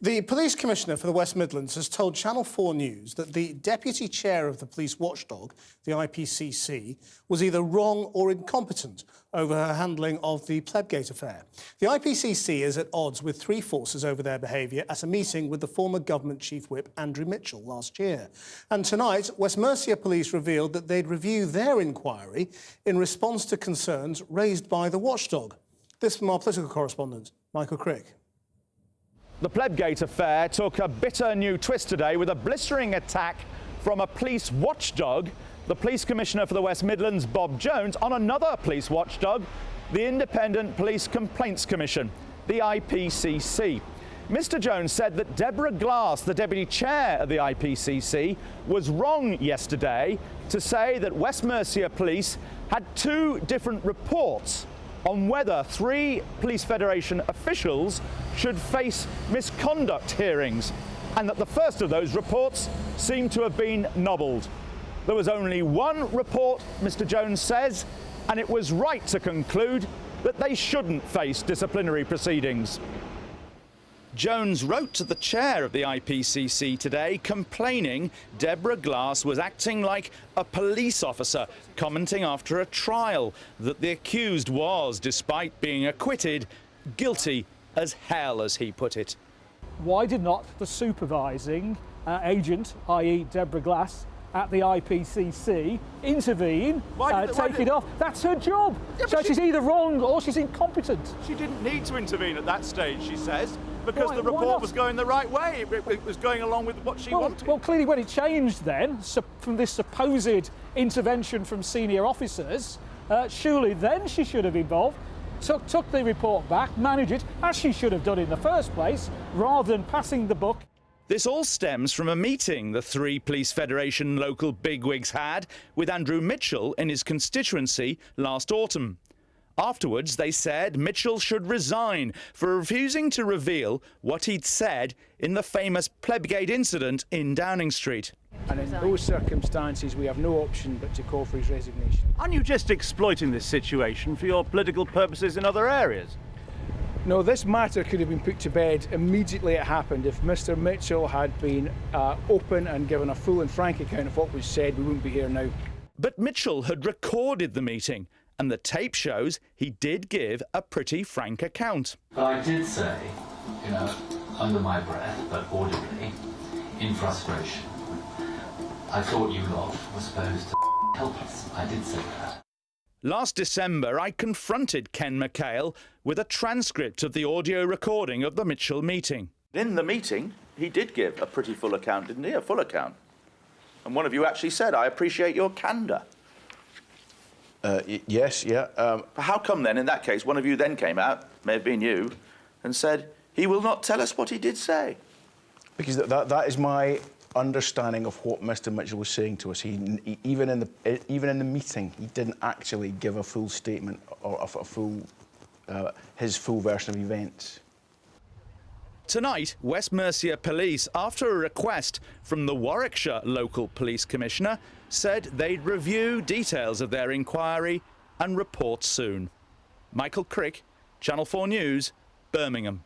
The Police Commissioner for the West Midlands has told Channel 4 News that the Deputy Chair of the Police Watchdog, the IPCC, was either wrong or incompetent over her handling of the Plebgate affair. The IPCC is at odds with three forces over their behaviour at a meeting with the former Government Chief Whip Andrew Mitchell last year. And tonight, West Mercia Police revealed that they'd review their inquiry in response to concerns raised by the watchdog. This from our political correspondent, Michael Crick. The Plebgate affair took a bitter new twist today with a blistering attack from a police watchdog, the Police Commissioner for the West Midlands, Bob Jones, on another police watchdog, the Independent Police Complaints Commission, the IPCC. Mr Jones said that Deborah Glass, the Deputy Chair of the IPCC, was wrong yesterday to say that West Mercia Police had two different reports on whether three Police Federation officials should face misconduct hearings, and that the first of those reports seemed to have been nobbled. There was only one report, Mr Jones says, and it was right to conclude that they shouldn't face disciplinary proceedings. Jones wrote to the chair of the IPCC today complaining Deborah Glass was acting like a police officer, commenting after a trial that the accused was, despite being acquitted, guilty as hell, as he put it. Why did not the supervising agent, i.e. Deborah Glass, at the IPCC intervene, take it off? That's her job. Yeah, so she's either wrong or she's incompetent. She didn't need to intervene at that stage, she says, because the report was going the right way. It was going along with what she wanted. Well, clearly when it changed then, from this supposed intervention from senior officers, surely then she should have involved, took the report back, managed it, as she should have done in the first place, rather than passing the buck. This all stems from a meeting the three Police Federation local bigwigs had with Andrew Mitchell in his constituency last autumn. Afterwards, they said Mitchell should resign for refusing to reveal what he'd said in the famous Plebgate incident in Downing Street. And in those circumstances, we have no option but to call for his resignation. Aren't you just exploiting this situation for your political purposes in other areas? No, this matter could have been put to bed immediately it happened. If Mr Mitchell had been open and given a full and frank account of what was said, we wouldn't be here now. But Mitchell had recorded the meeting, and the tape shows he did give a pretty frank account. But I did say, under my breath, but audibly, in frustration, I thought you lot were supposed to help us. I did say that. Last December, I confronted Ken McHale with a transcript of the audio recording of the Mitchell meeting. In the meeting, he did give a pretty full account, didn't he? A full account. And one of you actually said, "I appreciate your candour." Yes, yeah. How come then, in that case, one of you then came out, may have been you, and said, "He will not tell us what he did say"? Because that is my understanding of what Mr Mitchell was saying to us. He even in the meeting, he didn't actually give a full statement or his full version of events. Tonight, West Mercia Police, after a request from the Warwickshire local police commissioner, said they'd review details of their inquiry and report soon. Michael Crick, Channel 4 News, Birmingham.